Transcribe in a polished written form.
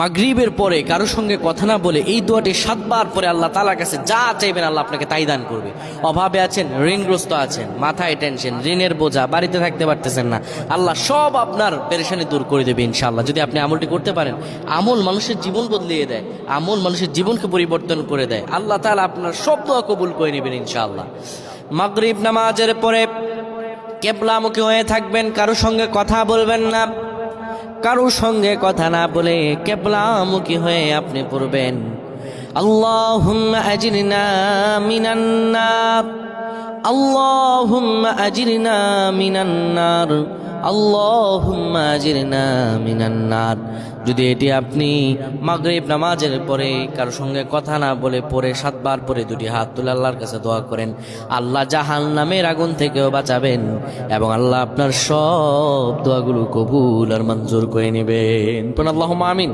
মাগরিবের পরে কারোর সঙ্গে কথা না বলে এই দোয়াটি 7 বার পরে আল্লাহ তাআলার কাছে যা চাইবেন আল্লাহ আপনাকে তাই দান করবে। অভাবে আছেন, ঋণগ্রস্ত আছেন, মাথায় টেনশন, ঋণের বোঝা, বাড়িতে থাকতে পারতেছেন না, আল্লাহ সব আপনার পেরেশানি দূর করে দেবে ইনশাআল্লাহ। যদি আপনি আমলটি করতে পারেন, আমল মানুষের জীবন বদলিয়ে দেয়, আমল মানুষের জীবনকে পরিবর্তন করে দেয়। আল্লাহ তাআলা আপনার সব দোয়া কবুল করে নেবেন ইনশাআল্লাহ। মাগরিব নামাজের পরে কিবলামুখী হয়ে থাকবেন, কারোর সঙ্গে কথা বলবেন না, কারোর সঙ্গে কথা না বলে কিবলামুখী হয়ে আপনি পড়বেন আল্লাহুম্মা আজিরনা মিনান নার, আল্লাহুম্মা আজিরনা মিনান নার, আল্লাহুম্মা আজিরনা মিনান নার। যদি এটি আপনি মাগরিব নামাজের পরে কারোর সঙ্গে কথা না বলে পড়ে 7 বার পরে দুটি হাত তুলে আল্লাহর কাছে দোয়া করেন, আল্লাহ জাহান্নামের আগুন থেকেও বাঁচাবেন এবং আল্লাহ আপনার সব দোয়াগুলো কবুল আর মঞ্জুর করে নেবেন। আল্লাহুম্মা আমিন।